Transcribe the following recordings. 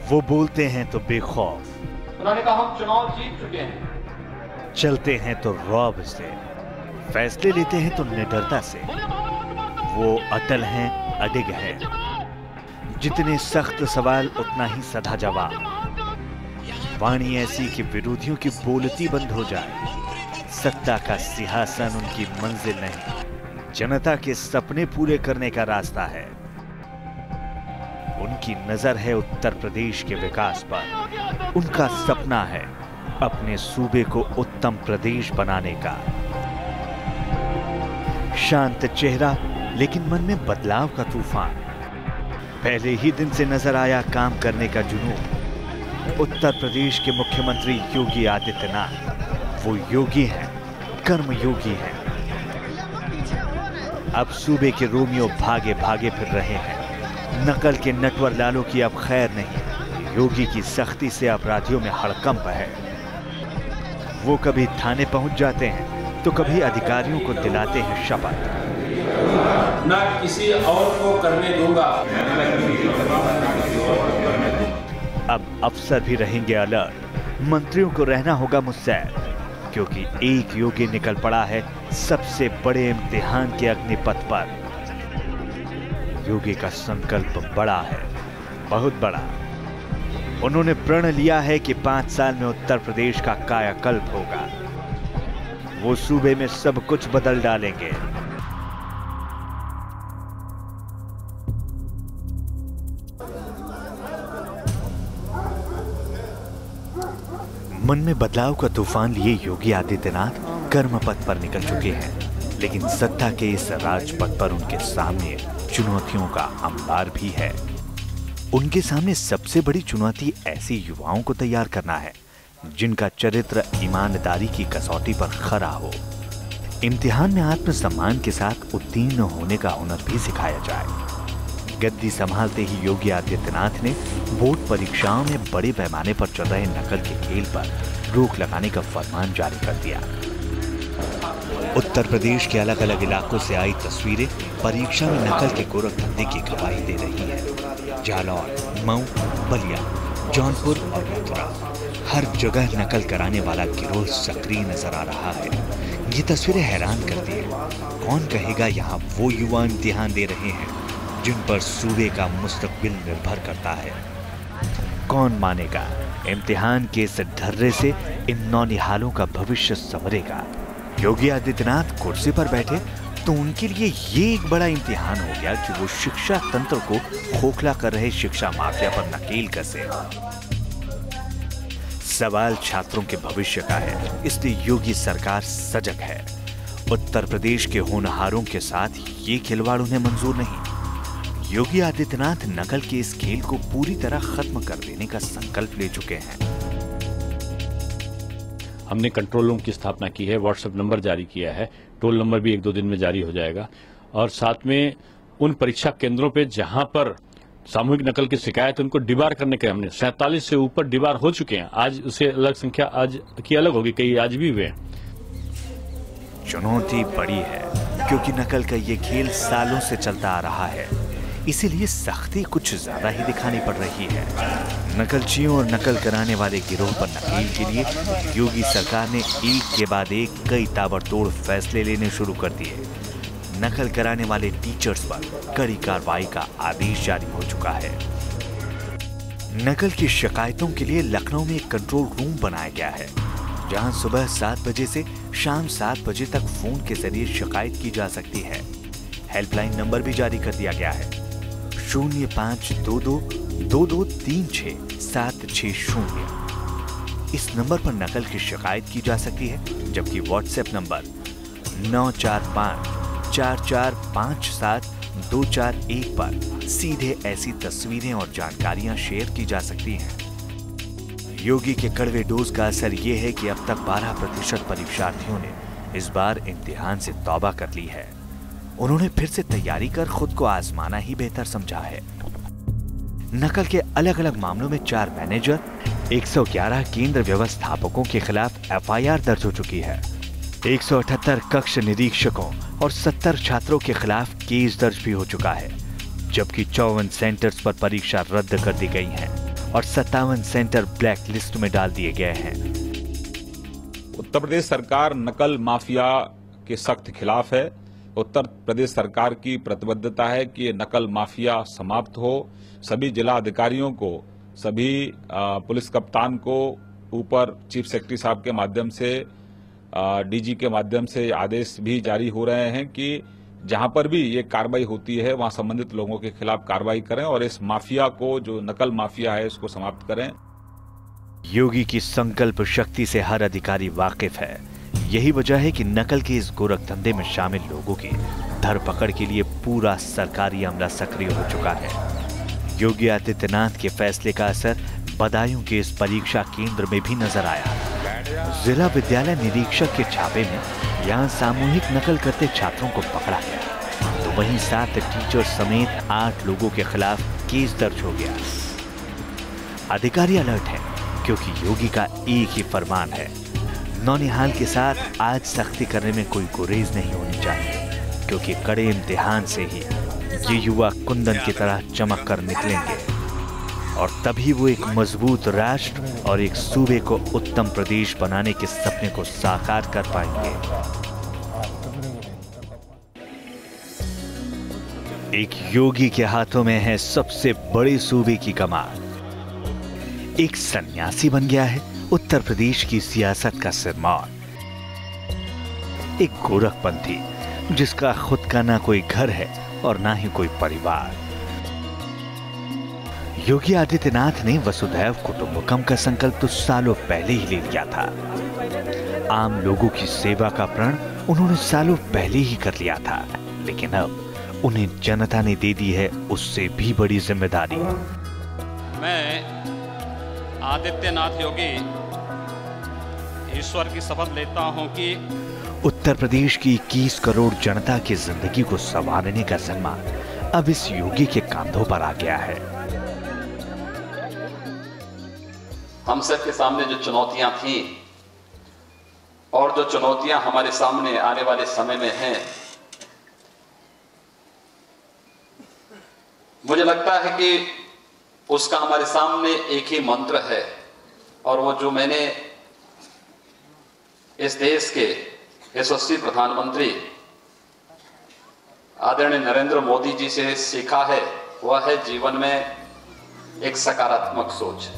वो बोलते हैं तो बेखौफ, उन्होंने कहा हम चुनाव जीत चुके हैं। चलते हैं तो रौब से, फैसले लेते हैं तो निडरता से। वो अटल हैं, अडिग हैं। जितने सख्त सवाल उतना ही सदा जवाब। वाणी ऐसी कि विरोधियों की बोलती बंद हो जाए। सत्ता का सिंहासन उनकी मंजिल नहीं, जनता के सपने पूरे करने का रास्ता है। उनकी नजर है उत्तर प्रदेश के विकास पर। उनका सपना है अपने सूबे को उत्तम प्रदेश बनाने का। शांत चेहरा लेकिन मन में बदलाव का तूफान। पहले ही दिन से नजर आया काम करने का जुनून। उत्तर प्रदेश के मुख्यमंत्री योगी आदित्यनाथ वो योगी हैं, कर्म योगी हैं। अब सूबे के रोमियो भागे भागे फिर रहे हैं। नकल के नटवर लालों की अब खैर नहीं। योगी की सख्ती से अपराधियों में हड़कंप है। वो कभी थाने पहुंच जाते हैं तो कभी अधिकारियों को दिलाते हैं शपथ, न किसी और को करने दूंगा। अब अफसर भी रहेंगे अलर्ट। मंत्रियों को रहना होगा मुस्तैद, क्योंकि एक योगी निकल पड़ा है सबसे बड़े इम्तिहान के अग्निपथ पर। योगी का संकल्प बड़ा है, बहुत बड़ा। उन्होंने प्रण लिया है कि 5 साल में उत्तर प्रदेश का कायाकल्प होगा। वो सूबे में सब कुछ बदल डालेंगे। मन में बदलाव का तूफान लिए योगी आदित्यनाथ कर्म पथ पर निकल चुके हैं, लेकिन सत्ता के इस राजपथ पर उनके सामने चुनौतियों का अंबार भी है। उनके सामने सबसे बड़ी चुनौती ऐसे युवाओं को तैयार करना है जिनका चरित्र ईमानदारी की कसौटी पर खरा हो। इम्तिहान में आत्मसम्मान के साथ उत्तीर्ण होने का हुनर भी सिखाया जाए। गद्दी संभालते ही योगी आदित्यनाथ ने बोर्ड परीक्षाओं में बड़े पैमाने पर चल रहे नकल के खेल पर रोक लगाने का फरमान जारी कर दिया। उत्तर प्रदेश के अलग अलग इलाकों से आई तस्वीरें परीक्षा में नकल के गोरख धंधे की गवाही दे रही है। जालौर, मऊ, बलिया, जौनपुर और मथुरा, हर जगह नकल कराने वाला गिरोह सक्रिय नजर आ रहा है। ये तस्वीरें हैरान करती है। कौन कहेगा यहाँ वो युवा इम्तिहान दे रहे हैं जिन पर सूबे का मुस्तकबिल निर्भर करता है। कौन मानेगा इम्तिहान के इस ढर्रे से इन नौनिहालों का भविष्य संवरेगा। योगी आदित्यनाथ कुर्सी पर बैठे तो उनके लिए ये एक बड़ा इम्तिहान हो गया कि वो शिक्षा तंत्र को खोखला कर रहे शिक्षा माफिया पर नकेल कसे। सवाल छात्रों के भविष्य का है, इसलिए योगी सरकार सजग है। उत्तर प्रदेश के होनहारों के साथ ये खिलवाड़ उन्हें मंजूर नहीं। योगी आदित्यनाथ नकल के इस खेल को पूरी तरह खत्म कर देने का संकल्प ले चुके हैं। हमने कंट्रोल रूम की स्थापना की है, व्हाट्सएप नंबर जारी किया है, टोल नंबर भी 1-2 दिन में जारी हो जाएगा। और साथ में उन परीक्षा केंद्रों पे जहां पर सामूहिक नकल की शिकायत, उनको डिबार करने के हमने 47 से ऊपर डिबार हो चुके हैं। आज उसे अलग संख्या आज की अलग होगी, कई आज भी हुए। चुनौती बड़ी है क्योंकि नकल का ये खेल सालों से चलता आ रहा है, इसीलिए सख्ती कुछ ज्यादा ही दिखानी पड़ रही है। नकलचियों और नकल कराने वाले गिरोह पर नकेल के लिए योगी सरकार ने एक के बाद एक कई ताबड़तोड़ फैसले लेने शुरू कर दिए। नकल कराने वाले टीचर्स पर कड़ी कार्रवाई का आदेश जारी हो चुका है। नकल की शिकायतों के लिए लखनऊ में एक कंट्रोल रूम बनाया गया है, जहां सुबह 7 बजे से शाम 7 बजे तक फोन के जरिए शिकायत की जा सकती है। हेल्पलाइन नंबर भी जारी कर दिया गया है, 0522-2236-760। इस नंबर पर नकल की शिकायत की जा सकती है, जबकि व्हाट्सएप नंबर 9454457241 पर सीधे ऐसी तस्वीरें और जानकारियां शेयर की जा सकती हैं। योगी के कड़वे डोज का असर यह है कि अब तक 12% परीक्षार्थियों ने इस बार इम्तिहान से तौबा कर ली है। उन्होंने फिर से तैयारी कर खुद को आजमाना ही बेहतर समझा है। नकल के अलग अलग मामलों में 4 मैनेजर, 111 केंद्र व्यवस्थापकों के खिलाफ एफआईआर दर्ज हो चुकी है। 178 कक्ष निरीक्षकों और 70 छात्रों के खिलाफ केस दर्ज भी हो चुका है, जबकि 54 सेंटर्स पर परीक्षा रद्द कर दी गई है और 57 सेंटर ब्लैक लिस्ट में डाल दिए गए हैं। उत्तर प्रदेश सरकार नकल माफिया के सख्त खिलाफ है। उत्तर प्रदेश सरकार की प्रतिबद्धता है कि ये नकल माफिया समाप्त हो। सभी जिला अधिकारियों को, सभी पुलिस कप्तान को ऊपर चीफ सेक्रेटरी साहब के माध्यम से, डीजी के माध्यम से आदेश भी जारी हो रहे हैं कि जहां पर भी ये कार्रवाई होती है वहां संबंधित लोगों के खिलाफ कार्रवाई करें और इस माफिया को, जो नकल माफिया है, इसको समाप्त करें। योगी की संकल्प शक्ति से हर अधिकारी वाकिफ है। यही वजह है कि नकल के इस गोरख धंधे में शामिल लोगों की धरपकड़ के लिए पूरा सरकारी अमला सक्रिय हो चुका है। योगी आदित्यनाथ के फैसले का असर बदायूं के इस परीक्षा केंद्र में भी नजर आया। जिला विद्यालय निरीक्षक के छापे में यहां सामूहिक नकल करते छात्रों को पकड़ा गया, तो वहीं 7 टीचर समेत 8 लोगों के खिलाफ केस दर्ज हो गया। अधिकारी अलर्ट हैं क्योंकि योगी का एक ही फरमान है, नौनिहाल के साथ आज सख्ती करने में कोई गुरेज नहीं होनी चाहिए, क्योंकि कड़े इम्तिहान से ही ये युवा कुंदन की तरह चमक कर निकलेंगे और तभी वो एक मजबूत राष्ट्र और एक सूबे को उत्तम प्रदेश बनाने के सपने को साकार कर पाएंगे। एक योगी के हाथों में है सबसे बड़े सूबे की कमान। एक सन्यासी बन गया है उत्तर प्रदेश की सियासत का सिरमौर। एक गोरखपंथी जिसका खुद का ना कोई घर है और ना ही कोई परिवार। योगी आदित्यनाथ ने वसुधैव कुटुंबकम का संकल्प तो सालों पहले ही ले लिया था। आम लोगों की सेवा का प्रण उन्होंने सालों पहले ही कर लिया था, लेकिन अब उन्हें जनता ने दे दी है उससे भी बड़ी जिम्मेदारी। मैं आदित्यनाथ योगी ईश्वर की शपथ लेता हूं कि उत्तर प्रदेश की 21 करोड़ जनता की जिंदगी को संवारने का जिम्मा अब इस योगी के कंधों पर आ गया है। हम सबके सामने जो चुनौतियां थीं और जो चुनौतियां हमारे सामने आने वाले समय में हैं, मुझे लगता है कि उसका हमारे सामने एक ही मंत्र है, और वो जो मैंने इस देश के यशस्वी प्रधानमंत्री आदरणीय नरेंद्र मोदी जी से सीखा है, वह है जीवन में एक सकारात्मक सोच।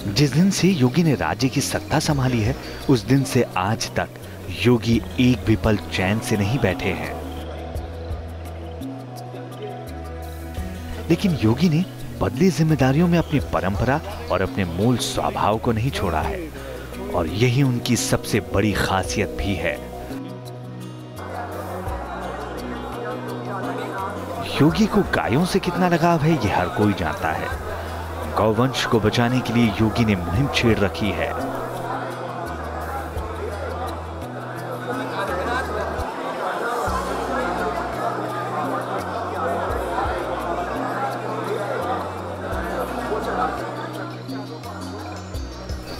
जिस दिन से योगी ने राज्य की सत्ता संभाली है, उस दिन से आज तक योगी एक भी पल चैन से नहीं बैठे हैं। लेकिन योगी ने बदली जिम्मेदारियों में अपनी परंपरा और अपने मूल स्वभाव को नहीं छोड़ा है, और यही उनकी सबसे बड़ी खासियत भी है। योगी को गायों से कितना लगाव है, यह हर कोई जानता है। गौवंश को बचाने के लिए योगी ने मुहिम छेड़ रखी है।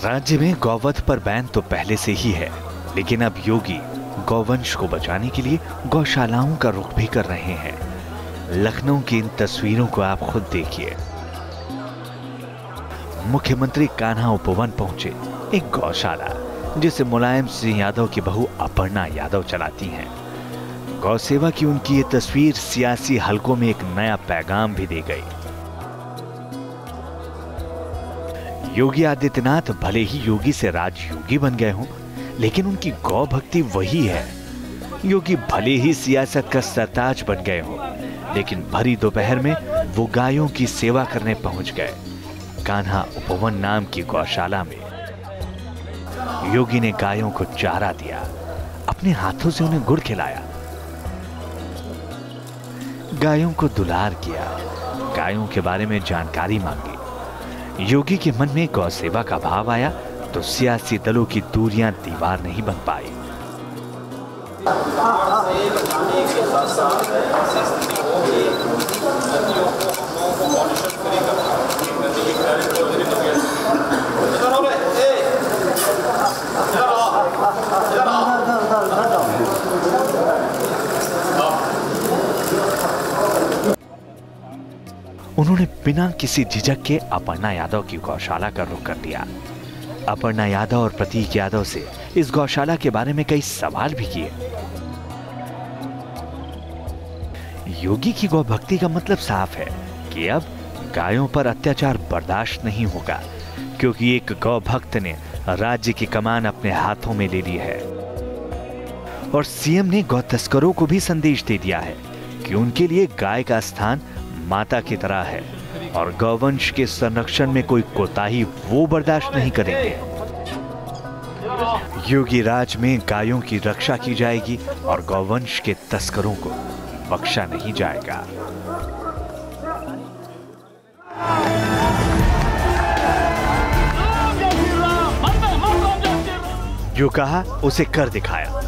राज्य में गौवध पर बैन तो पहले से ही है, लेकिन अब योगी गौवंश को बचाने के लिए गौशालाओं का रुख भी कर रहे हैं। लखनऊ की इन तस्वीरों को आप खुद देखिए। मुख्यमंत्री कान्हा उपवन पहुंचे, एक गौशाला जिसे मुलायम सिंह यादव की बहू अपर्णा यादव चलाती हैं। गौ सेवा की उनकी ये तस्वीर सियासी हलकों में एक नया पैगाम भी दे गई। योगी आदित्यनाथ भले ही योगी से राजयोगी बन गए हों, लेकिन उनकी गौ भक्ति वही है। योगी भले ही सियासत का सरताज बन गए हों, लेकिन भरी दोपहर में वो गायों की सेवा करने पहुंच गए। कान्हा उपवन नाम की गौशाला में योगी ने गायों को चारा दिया, अपने हाथों से उन्हें गुड़ खिलाया, गायों को दुलार किया, गायों के बारे में जानकारी मांगी। योगी के मन में गौ सेवा का भाव आया तो सियासी दलों की दूरियां दीवार नहीं बन पाई। उन्होंने बिना किसी झिझक के अपर्णा यादव की गौशाला का रुख कर लिया। अपर्णा यादव और प्रतीक यादव से इस गौशाला के बारे में कई सवाल भी किए। योगी की गौ भक्ति का मतलब साफ है कि अब गायों पर अत्याचार बर्दाश्त नहीं होगा, क्योंकि एक गौ भक्त ने राज्य की कमान अपने हाथों में ले ली है। और सीएम ने गौ तस्करों को भी संदेश दे दिया है कि उनके लिए गाय का स्थान माता की तरह है और गौवंश के संरक्षण में कोई कोताही वो बर्दाश्त नहीं करेंगे। योगी राज में गायों की रक्षा की जाएगी और गौवंश के तस्करों को बख्शा नहीं जाएगा। जो कहा उसे कर दिखाया,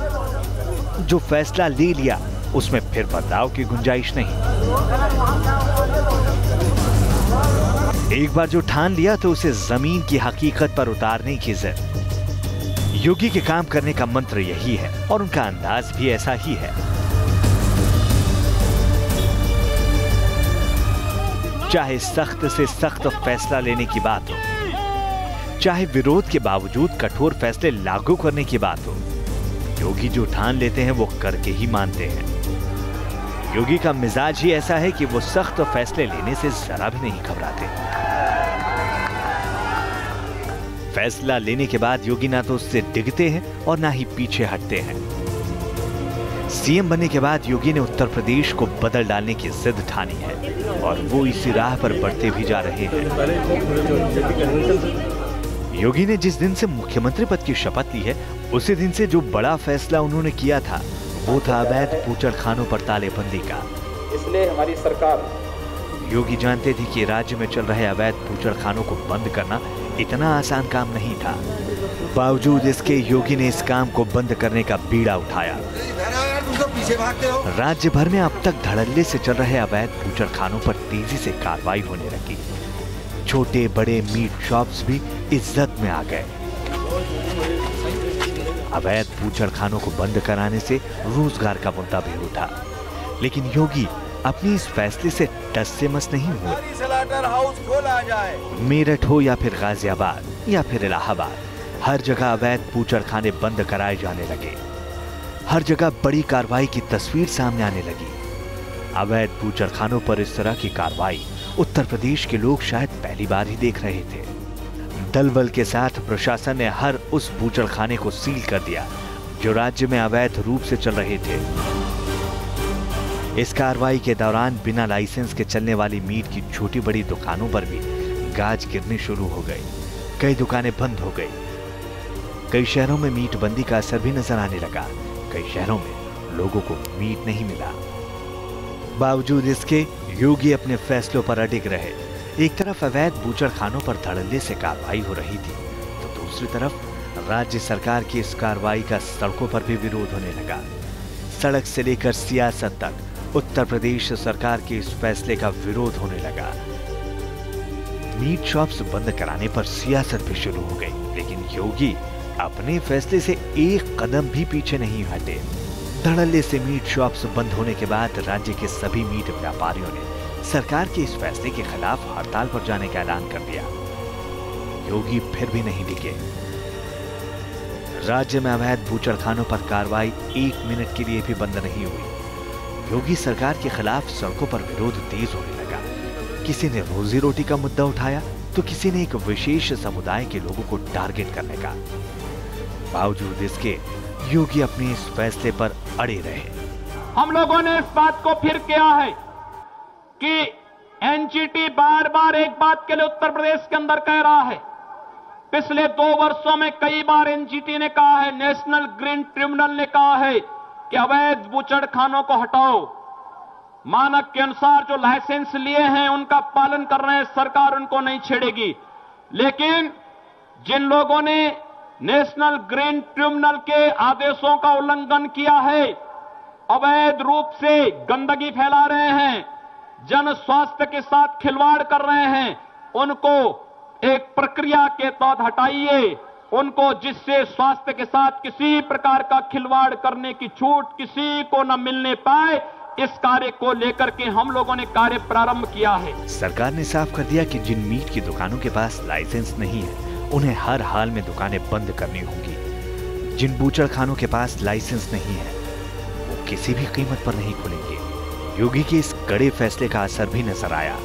जो फैसला ले लिया उसमें फिर बदलाव की गुंजाइश नहीं। एक बार जो ठान लिया तो उसे जमीन की हकीकत पर उतारने की जिद। योगी के काम करने का मंत्र यही है और उनका अंदाज भी ऐसा ही है। चाहे सख्त से सख्त फैसला लेने की बात हो, चाहे विरोध के बावजूद कठोर फैसले लागू करने की बात हो, योगी जो ठान लेते हैं वो करके ही मानते हैं। योगी का मिजाज ही ऐसा है कि वो सख्त फैसले लेने से जरा भी नहीं घबराते। फैसला लेने के बाद योगी ना तो उससे डिगते हैं और ना ही पीछे हटते हैं। सीएम बनने के बाद योगी ने उत्तर प्रदेश को बदल डालने की जिद ठानी है और वो इसी राह पर बढ़ते भी जा रहे हैं। योगी ने जिस दिन से मुख्यमंत्री पद की शपथ ली है, उसी दिन से जो बड़ा फैसला उन्होंने किया था वो था अवैध बूचड़खानों पर तालेबंदी का। इसलिए हमारी सरकार, योगी जानते थे कि राज्य में चल रहे अवैध बूचड़खानों को बंद करना इतना आसान काम नहीं था। बावजूद इसके योगी ने इस काम को बंद करने का बीड़ा उठाया। राज्य भर में अब तक धड़ल्ले से चल रहे अवैध बूचड़खानों पर तेजी से कार्रवाई होने लगी। छोटे बड़े मीट शॉप्स भी इज्जत में आ गए। अवैध बूचड़खानों को बंद कराने से रोजगार का मुद्दा भी उठा, लेकिन योगी अपनी इस फैसले से टस से मस नहीं हुए। मेरठ हो या फिर गाजियाबाद या फिर इलाहाबाद, हर जगह अवैध बूचड़खाने बंद कराए जाने लगे। हर जगह बड़ी कार्रवाई की तस्वीर सामने आने लगी। अवैध बूचड़खानों पर इस तरह की कार्रवाई उत्तर प्रदेश के लोग शायद पहली बार ही देख रहे थे। दल बल के साथ प्रशासन ने हर उस बूचड़खाने को सील कर दिया जो राज्य में अवैध रूप से चल रहे थे। इस कार्रवाई के दौरान बिना लाइसेंस के चलने वाली मीट की छोटी बड़ी दुकानों पर भी गाज गिरनी शुरू हो गई। कई दुकानें बंद हो गई। कई शहरों में मीट बंदी का असर भी नजर आने लगा। कई शहरों में लोगों को मीट नहीं मिला। बावजूद इसके योगी अपने फैसलों पर अडिग रहे। एक तरफ अवैध बूचड़खानों पर धड़ल्ले से कार्रवाई हो रही थी, तो दूसरी तरफ राज्य सरकार की इस कार्रवाई का सड़कों पर भी विरोध होने लगा। सड़क से लेकर सियासत तक उत्तर प्रदेश सरकार के इस फैसले का विरोध होने लगा। मीट शॉप्स बंद कराने पर सियासत भी शुरू हो गई, लेकिन योगी अपने फैसले से एक कदम भी पीछे नहीं हटे। धड़ल्ले से मीट शॉप्स बंद होने के बाद राज्य के सभी मीट व्यापारियों ने सरकार के इस फैसले के खिलाफ हड़ताल पर जाने का ऐलान कर दिया। योगी फिर भी नहीं टिके। राज्य में अवैध बूचड़खानों पर कार्रवाई एक मिनट के लिए भी बंद नहीं हुई। योगी सरकार के खिलाफ सड़कों पर विरोध तेज होने लगा। किसी ने रोजी रोटी का मुद्दा उठाया तो किसी ने एक विशेष समुदाय के लोगों को टारगेट करने का। बावजूद इसके योगी अपने इस फैसले पर अड़े रहे। हम लोगों ने इस बात को फिर किया है कि एनजीटी बार बार एक बात के लिए उत्तर प्रदेश के अंदर कह रहा है। पिछले 2 वर्षों में कई बार एनजीटी ने कहा है, नेशनल ग्रीन ट्रिब्यूनल ने कहा है कि अवैध बूचड़खानों को हटाओ। मानक के अनुसार जो लाइसेंस लिए हैं उनका पालन कर रहे हैं, सरकार उनको नहीं छेड़ेगी। लेकिन जिन लोगों ने नेशनल ग्रीन ट्रिब्यूनल के आदेशों का उल्लंघन किया है, अवैध रूप से गंदगी फैला रहे हैं, जन स्वास्थ्य के साथ खिलवाड़ कर रहे हैं, उनको एक प्रक्रिया के तहत हटाइए। उनको जिससे स्वास्थ्य के साथ किसी प्रकार का खिलवाड़ करने की छूट किसी को न मिलने पाए, इस कार्य को लेकर के हम लोगों ने कार्य प्रारंभ किया है। सरकार ने साफ कर दिया कि जिन मीट की दुकानों के पास लाइसेंस नहीं है उन्हें हर हाल में दुकानें बंद करनी होंगी। जिन बूचड़खानों के पास लाइसेंस नहीं है वो किसी भी कीमत पर नहीं खुलेंगे। योगी के इस कड़े फैसले का असर भी नजर आया।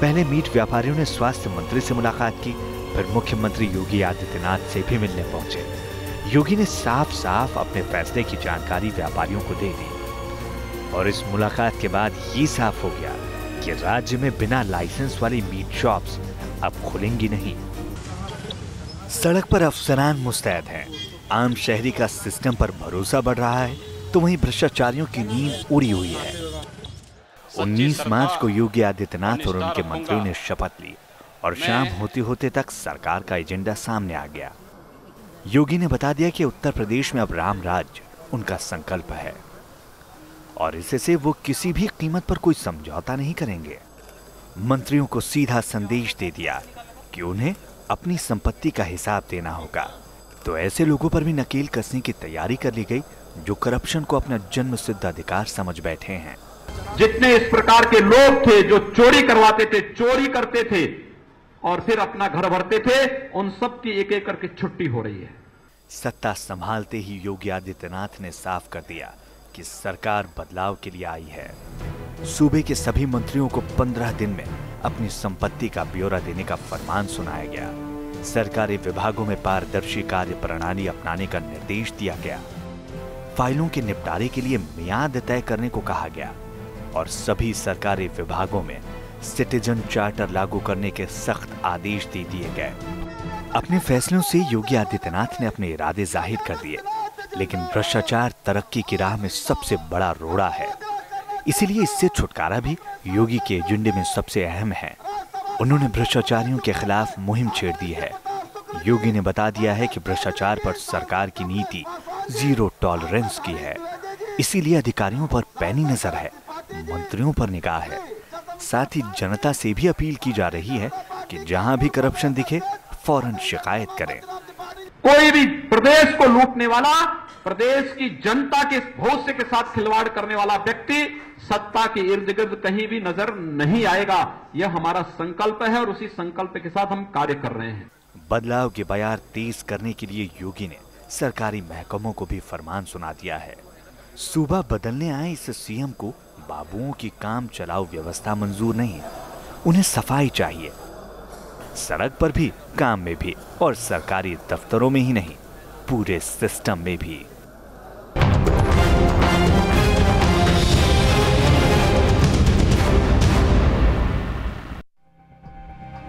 पहले मीट व्यापारियों ने स्वास्थ्य मंत्री से मुलाकात की, फिर मुख्यमंत्री योगी आदित्यनाथ से भी मिलने पहुंचे। योगी ने साफ साफ अपने फैसले की जानकारी व्यापारियों को दे दी और इस मुलाकात के बाद ये साफ हो गया कि राज्य में बिना लाइसेंस वाली मीट शॉप्स अब खुलेंगी नहीं। सड़क पर अफसरान मुस्तैद हैं। आम शहरी का सिस्टम पर भरोसा बढ़ रहा है तो वहीं भ्रष्टाचारियों की नींद उड़ी हुई है। 19 मार्च को योगी आदित्यनाथ और उनके मंत्रियों ने शपथ ली और शाम होते होते तक सरकार का एजेंडा सामने आ गया। योगी ने बता दिया कि उत्तर प्रदेश में अब राम राज्य उनका संकल्प है और इससे वो किसी भी कीमत पर कोई समझौता नहीं करेंगे। मंत्रियों को सीधा संदेश दे दिया कि उन्हें अपनी संपत्ति का हिसाब देना होगा। तो ऐसे लोगों पर भी नकेल कसने की तैयारी कर ली गई जो करप्शन को अपना जन्म सिद्ध अधिकार समझ बैठे हैं। जितने इस प्रकार के लोग थे जो चोरी करवाते थे, चोरी करते थे और फिर अपना घर भरते थे, उन सब की एक एक करके छुट्टी हो रही है। सत्ता संभालते ही योगी आदित्यनाथ ने साफ कर दिया कि सरकार बदलाव के लिए आई है। सूबे के सभी मंत्रियों को 15 दिन में अपनी संपत्ति का ब्यौरा देने का फरमान सुनाया गया। सरकारी विभागों में पारदर्शी कार्य प्रणाली अपनाने का निर्देश दिया गया। फाइलों के निपटारे के लिए मियाद तय करने को कहा गया और सभी सरकारी विभागों में सिटीजन चार्टर लागू करने के सख्त आदेश दे दिए गए। अपने फैसलों से योगी आदित्यनाथ ने अपने इरादे जाहिर कर दिए, लेकिन भ्रष्टाचार तरक्की की राह में सबसे बड़ा रोड़ा है, इसीलिए इससे छुटकारा भी योगी के एजेंडे में सबसे अहम है। उन्होंने भ्रष्टाचारियों के खिलाफ मुहिम छेड़ दी है। योगी ने बता दिया है कि भ्रष्टाचार पर सरकार की नीति जीरो टॉलरेंस की है, इसीलिए अधिकारियों पर पैनी नजर है, मंत्रियों पर निगाह है। साथ ही जनता से भी अपील की जा रही है कि जहां भी करप्शन दिखे फौरन शिकायत करें। कोई भी प्रदेश को लूटने वाला, प्रदेश की जनता के भविष्य के साथ खिलवाड़ करने वाला व्यक्ति सत्ता के इर्द गिर्द कहीं भी नजर नहीं आएगा। यह हमारा संकल्प है और उसी संकल्प के साथ हम कार्य कर रहे हैं। बदलाव की बयार तेज करने के लिए योगी ने सरकारी महकमों को भी फरमान सुना दिया है। सूबा बदलने आए इस सीएम को बाबुओं की काम चलाऊ व्यवस्था मंजूर नहीं है, उन्हें सफाई चाहिए, सड़क पर भी, काम में भी और सरकारी दफ्तरों में ही नहीं, पूरे सिस्टम में भी।